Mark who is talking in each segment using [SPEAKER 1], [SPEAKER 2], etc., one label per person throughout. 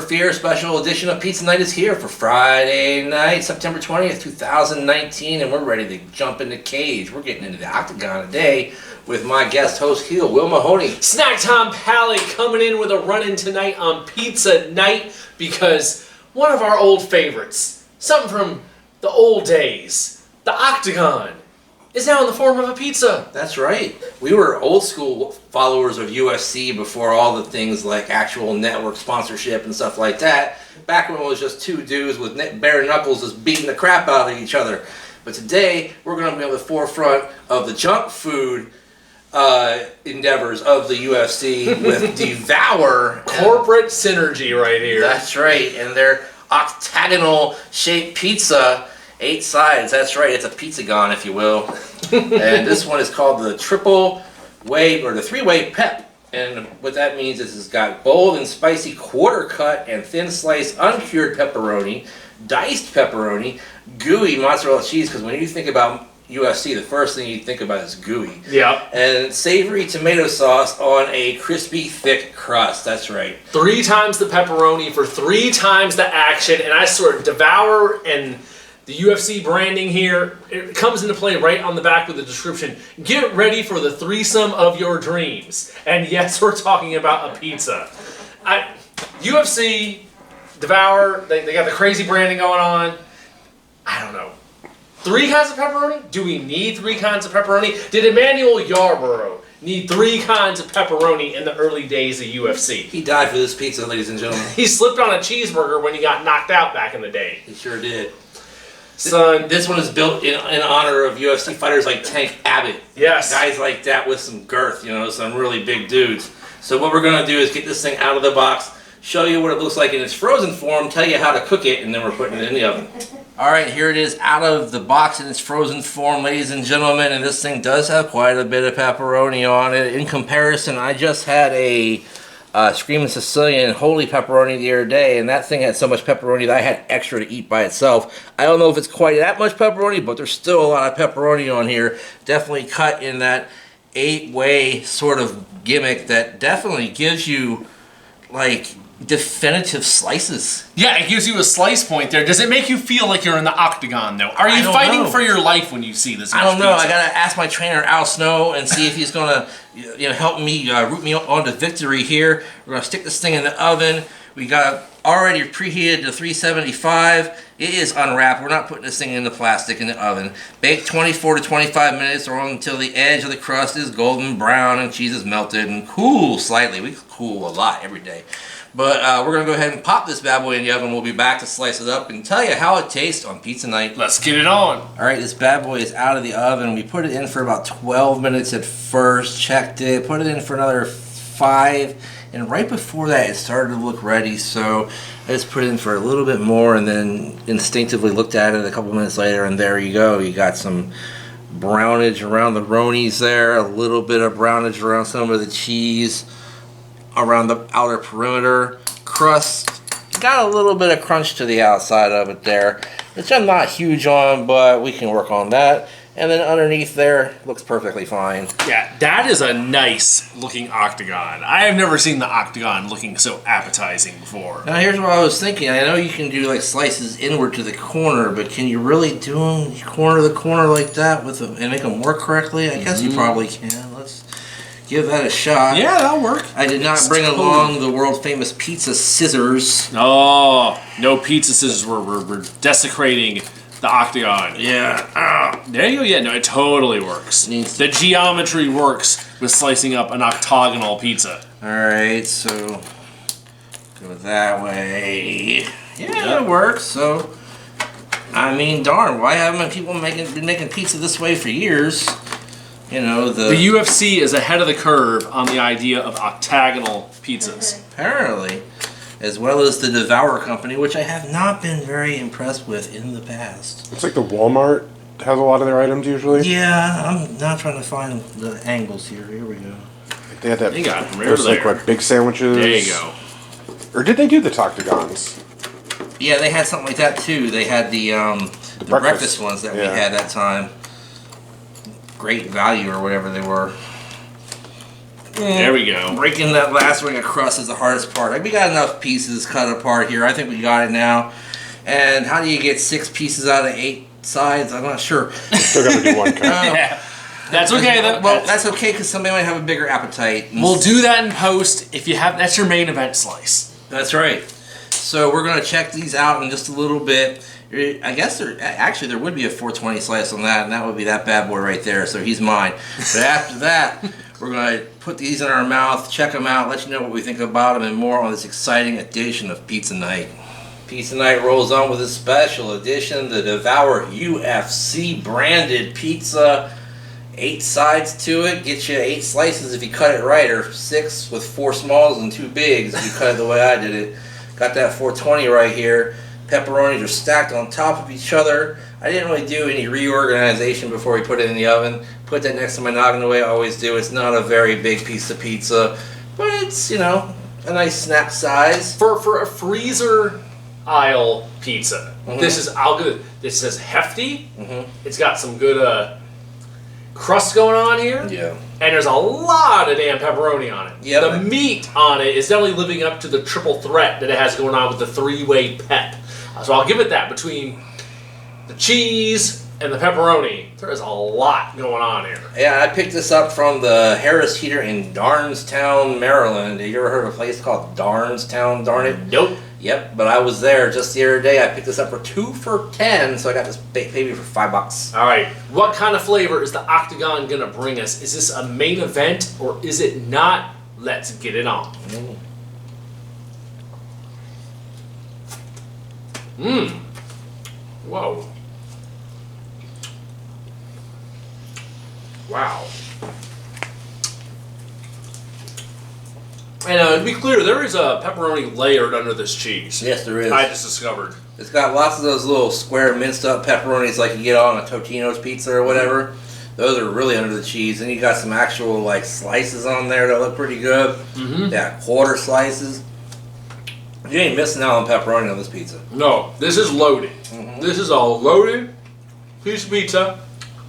[SPEAKER 1] never fear, a special edition of Pizza Night is here for Friday night, September 20th, 2019, and we're ready to jump in the cage. We're getting into the Octagon today with my guest host here, Will Mahoney.
[SPEAKER 2] Snack Time Pally coming in with a run-in tonight on Pizza Night because one of our old favorites, something from the old days, the Octagon, is now in the form of a pizza.
[SPEAKER 1] That's right. We were old school followers of UFC before all the things like actual network sponsorship and stuff like that. Back when it was just two dudes with bare knuckles just beating the crap out of each other. But today, we're going to be on the forefront of the junk food endeavors of the UFC with Devour.
[SPEAKER 2] Corporate synergy right here.
[SPEAKER 1] That's right. And their octagonal shaped pizza. 8 sides, that's right, it's a pizzagon, if you will. And this one is called the Triple Way, or the 3-Way Pep. And what that means is it's got bold and spicy quarter cut and thin sliced uncured pepperoni, diced pepperoni, gooey mozzarella cheese, because when you think about UFC, the first thing you think about is gooey.
[SPEAKER 2] Yeah.
[SPEAKER 1] And savory tomato sauce on a crispy, thick crust, that's right.
[SPEAKER 2] 3 times the pepperoni for 3 times the action, and I swear, Devour and the UFC branding here, it comes into play right on the back with the description. Get ready for the threesome of your dreams. And yes, we're talking about a pizza. UFC, Devour, they got the crazy branding going on. I don't know. 3 kinds of pepperoni? Do we need 3 kinds of pepperoni? Did Emmanuel Yarborough need 3 kinds of pepperoni in the early days of UFC?
[SPEAKER 1] He died for this pizza, ladies and gentlemen.
[SPEAKER 2] He slipped on a cheeseburger when he got knocked out back in the day.
[SPEAKER 1] He sure did.
[SPEAKER 2] Son,
[SPEAKER 1] this one is built in honor of UFC fighters like Tank Abbott.
[SPEAKER 2] Yes.
[SPEAKER 1] Guys like that with some girth, you know, some really big dudes. So what we're going to do is get this thing out of the box, show you what it looks like in its frozen form, tell you how to cook it, and then we're putting it in the oven. Alright, here it is out of the box in its frozen form, ladies and gentlemen, and this thing does have quite a bit of pepperoni on it. In comparison, I just had a Screaming Sicilian Holy Pepperoni the other day, and that thing had so much pepperoni that I had extra to eat by itself. I don't know if it's quite that much pepperoni, but there's still a lot of pepperoni on here. Definitely cut in that 8-way sort of gimmick that definitely gives you, like, definitive slices.
[SPEAKER 3] Yeah, it gives you a slice point there. Does it make you feel like you're in the Octagon, though? Are you fighting for your life when you see this?
[SPEAKER 1] I don't know. I gotta ask my trainer Al Snow and see if he's gonna, help me root me on to victory here. We're gonna stick this thing in the oven. We got already preheated to 375. It is unwrapped. We're not putting this thing in the plastic in the oven. Bake 24 to 25 minutes or until the edge of the crust is golden brown and cheese is melted and cool slightly. We cool a lot every day. But we're going to go ahead and pop this bad boy in the oven. We'll be back to slice it up and tell you how it tastes on Pizza Night.
[SPEAKER 3] Let's get it on.
[SPEAKER 1] Alright, this bad boy is out of the oven. We put it in for about 12 minutes at first. Checked it. Put it in for another 5. And right before that, it started to look ready. So I just put it in for a little bit more and then instinctively looked at it a couple minutes later. And there you go. You got some brownage around the ronies there. A little bit of brownage around some of the cheese. Around the outer perimeter. Crust got a little bit of crunch to the outside of it there, which I'm not huge on, but we can work on that. And then underneath there looks perfectly fine.
[SPEAKER 3] Yeah, that is a nice looking Octagon. I have never seen the Octagon looking so appetizing before.
[SPEAKER 1] Now here's what I was thinking. I know you can do like slices inward to the corner, but can you really do them corner to corner like that with them and make them work correctly? I guess you probably can. Let's give that a shot.
[SPEAKER 3] Yeah, that'll work.
[SPEAKER 1] I did not bring along the world famous pizza scissors.
[SPEAKER 3] Oh, no pizza scissors. We're desecrating the Octagon.
[SPEAKER 1] Yeah.
[SPEAKER 3] There you go. Yeah, no, it totally works. The geometry works with slicing up an octagonal pizza.
[SPEAKER 1] Alright, so go that way. Yeah, it works. So, I mean, darn, why haven't people been making pizza this way for years? You know, the
[SPEAKER 3] UFC is ahead of the curve on the idea of octagonal pizzas.
[SPEAKER 1] Apparently. As well as the Devour company, which I have not been very impressed with in the past.
[SPEAKER 4] It's like the Walmart has a lot of their items usually.
[SPEAKER 1] Yeah, I'm not trying to find the angles here. Here we go.
[SPEAKER 4] They had that.
[SPEAKER 3] They got them right
[SPEAKER 4] those
[SPEAKER 3] there.
[SPEAKER 4] like big sandwiches.
[SPEAKER 3] There you go.
[SPEAKER 4] Or did they do the Octagons?
[SPEAKER 1] Yeah, they had something like that too. They had the breakfast ones that we had that time. Great value or whatever they were.
[SPEAKER 3] There we go.
[SPEAKER 1] Breaking that last ring of crust is the hardest part. Like, we got enough pieces cut apart here. I think we got it now. And how do you get 6 pieces out of 8 sides? I'm not sure.
[SPEAKER 4] Still got to do one cut.
[SPEAKER 3] Yeah. That's okay.
[SPEAKER 1] Well, that's okay because somebody might have a bigger appetite.
[SPEAKER 3] We'll do that in post if you have. That's your main event slice.
[SPEAKER 1] That's right. So we're gonna check these out in just a little bit. I guess there would be a 420 slice on that, and that would be that bad boy right there. So he's mine. But after that, we're gonna put these in our mouth, check them out, let you know what we think about them, and more on this exciting edition of Pizza Night. Pizza Night rolls on with a special edition, the Devour UFC branded pizza. 8 sides to it, get you 8 slices if you cut it right, or 6 with 4 smalls and 2 bigs if you cut it the way I did it. Got that 420 right here. Pepperonis are stacked on top of each other. I didn't really do any reorganization before we put it in the oven. Put that next to my noggin the way I always do. It's not a very big piece of pizza, but it's, you know, a nice snap size.
[SPEAKER 2] For a freezer aisle pizza, this is all good. This is hefty. It's got some good crust going on here.
[SPEAKER 1] Yeah.
[SPEAKER 2] And there's a lot of damn pepperoni on it.
[SPEAKER 1] Yep.
[SPEAKER 2] The meat on it is definitely living up to the triple threat that it has going on with the 3-way pep. So I'll give it that. Between the cheese and the pepperoni, there is a lot going on here.
[SPEAKER 1] Yeah, I picked this up from the Harris Heater in Darnestown, Maryland. Have you ever heard of a place called Darnestown, darn it?
[SPEAKER 2] Nope.
[SPEAKER 1] Yep, but I was there just the other day. I picked this up for 2 for $10, so I got this baby for $5.
[SPEAKER 2] All right. What kind of flavor is the Octagon going to bring us? Is this a main event or is it not? Let's get it on. Whoa. Wow. And to be clear, there is a pepperoni layered under this cheese.
[SPEAKER 1] Yes, there is.
[SPEAKER 2] I just discovered.
[SPEAKER 1] It's got lots of those little square minced up pepperonis like you get on a Totino's pizza or whatever. Those are really under the cheese. And you got some actual like slices on there that look pretty good. Yeah, quarter slices. You ain't missing out on pepperoni on this pizza.
[SPEAKER 2] No, this is loaded. This is a loaded piece of pizza.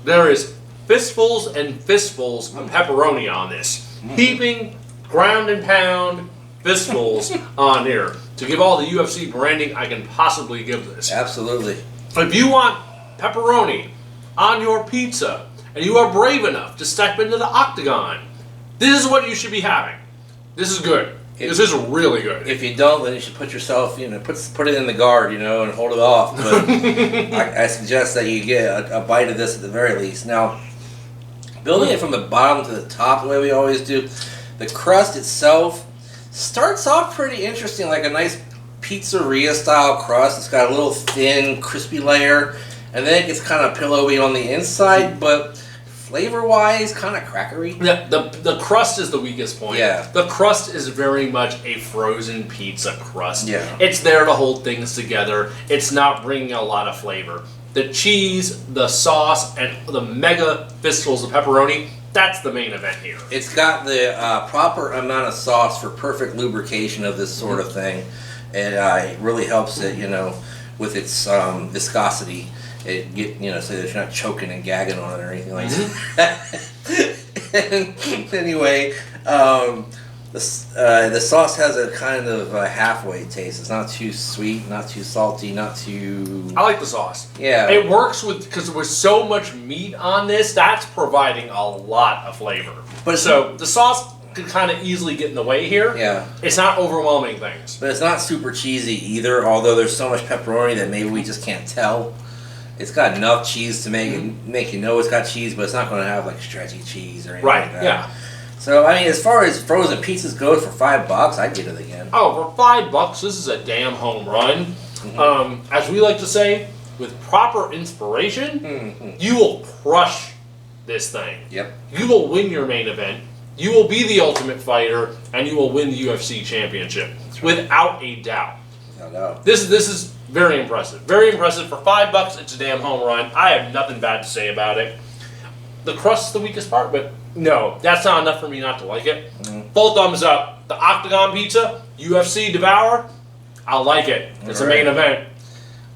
[SPEAKER 2] There is fistfuls and fistfuls of pepperoni on this. Heaping, ground and pound, fistfuls on here. To give all the UFC branding I can possibly give this.
[SPEAKER 1] Absolutely.
[SPEAKER 2] If you want pepperoni on your pizza, and you are brave enough to step into the Octagon, this is what you should be having. This is good. This is really good.
[SPEAKER 1] If you don't, then you should put yourself, you know, put it in the guard, you know, and hold it off. But I suggest that you get a bite of this at the very least. Now, building it from the bottom to the top the way we always do, the crust itself starts off pretty interesting, like a nice pizzeria style crust. It's got a little thin, crispy layer, and then it gets kind of pillowy on the inside, but flavor-wise, kind of crackery.
[SPEAKER 2] Yeah, the crust is the weakest point.
[SPEAKER 1] Yeah.
[SPEAKER 2] The crust is very much a frozen pizza crust.
[SPEAKER 1] Yeah.
[SPEAKER 2] It's there to hold things together. It's not bringing a lot of flavor. The cheese, the sauce, and the mega fistfuls of pepperoni, that's the main event here.
[SPEAKER 1] It's got the proper amount of sauce for perfect lubrication of this sort of thing. It really helps it, you know, with its viscosity. It so that you're not choking and gagging on it or anything like that. And anyway, the sauce has a kind of halfway taste. It's not too sweet, not too salty, not too.
[SPEAKER 2] I like the sauce.
[SPEAKER 1] Yeah.
[SPEAKER 2] It works because there was so much meat on this. That's providing a lot of flavor.
[SPEAKER 1] But
[SPEAKER 2] so the sauce could kind of easily get in the way here.
[SPEAKER 1] Yeah.
[SPEAKER 2] It's not overwhelming things.
[SPEAKER 1] But it's not super cheesy either. Although there's so much pepperoni that maybe we just can't tell. It's got enough cheese to make you know it's got cheese, but it's not going to have like stretchy cheese or anything
[SPEAKER 2] Right.
[SPEAKER 1] like that.
[SPEAKER 2] Yeah.
[SPEAKER 1] So I mean, as far as frozen pizzas goes, for $5, I'd get it again.
[SPEAKER 2] Oh, for $5, this is a damn home run. As we like to say, with proper inspiration, you will crush this thing.
[SPEAKER 1] Yep.
[SPEAKER 2] You will win your main event. You will be the Ultimate Fighter, and you will win the UFC Championship without a doubt.
[SPEAKER 1] No.
[SPEAKER 2] This is very impressive. Very impressive. For $5, it's a damn home run. I have nothing bad to say about it. The crust is the weakest part, but no, that's not enough for me not to like it. Full thumbs up. The Octagon Pizza, UFC Devour, I like it. It's a main event.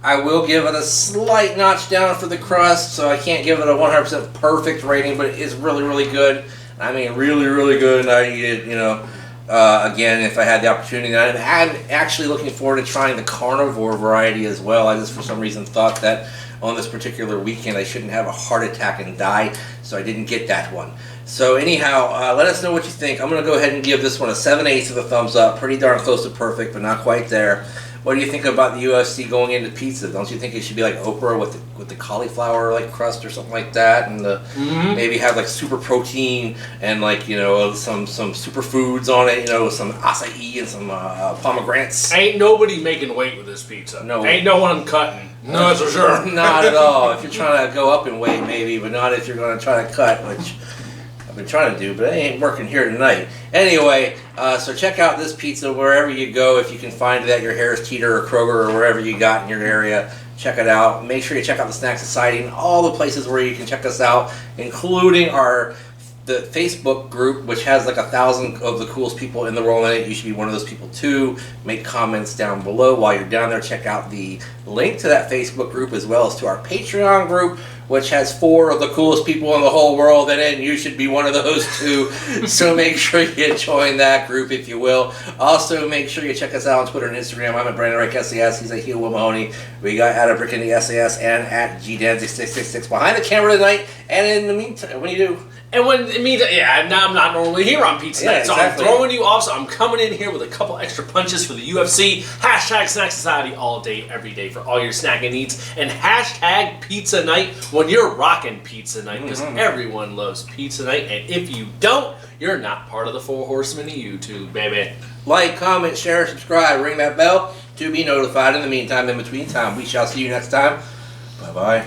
[SPEAKER 1] I will give it a slight notch down for the crust, so I can't give it a 100% perfect rating, but it is really, really good. I mean, really, really good, and I eat it, again, if I had the opportunity. And I'm actually looking forward to trying the carnivore variety as well. I just, for some reason, thought that on this particular weekend I shouldn't have a heart attack and die, so I didn't get that one. So anyhow, let us know what you think. I'm going to go ahead and give this one a 7/8 of a thumbs up. Pretty darn close to perfect, but not quite there. What do you think about the UFC going into pizza? Don't you think it should be like Oprah with the cauliflower like crust or something like that, and maybe have like super protein and like some super foods on it, some acai and some pomegranates.
[SPEAKER 2] Ain't nobody making weight with this pizza.
[SPEAKER 1] No.
[SPEAKER 2] Ain't no one cutting. No, that's for sure.
[SPEAKER 1] Not at all. If you're trying to go up in weight, maybe, but not if you're going to try to cut, which I've been trying to do, but it ain't working here tonight. Anyway, so check out this pizza wherever you go. If you can find it at your Harris Teeter or Kroger or wherever you got in your area, check it out. Make sure you check out the Snack Society and all the places where you can check us out, including the Facebook group, which has like 1,000 of the coolest people in the world in it. You should be one of those people too. Make comments down below while you're down there. Check out the link to that Facebook group as well as to our Patreon group, which has 4 of the coolest people in the whole world in it, and you should be one of those too. So make sure you join that group if you will. Also, make sure you check us out on Twitter and Instagram. I'm at Brandon Rick SAS. He's at Will Mahoney. We got at a Brick in the SAS and at GDan6666 behind the camera tonight. And in the meantime, what do you do?
[SPEAKER 2] And when it means, I'm not normally here on Pizza Night, so
[SPEAKER 1] exactly.
[SPEAKER 2] I'm throwing you off. So I'm coming in here with a couple extra punches for the UFC. Hashtag Snack Society all day, every day for all your snacking needs, and hashtag Pizza Night when you're rocking Pizza Night, because everyone loves Pizza Night, and if you don't, you're not part of the 4 horsemen of YouTube, baby.
[SPEAKER 1] Like, comment, share, subscribe, ring that bell to be notified. In the meantime, in between time, we shall see you next time. Bye bye.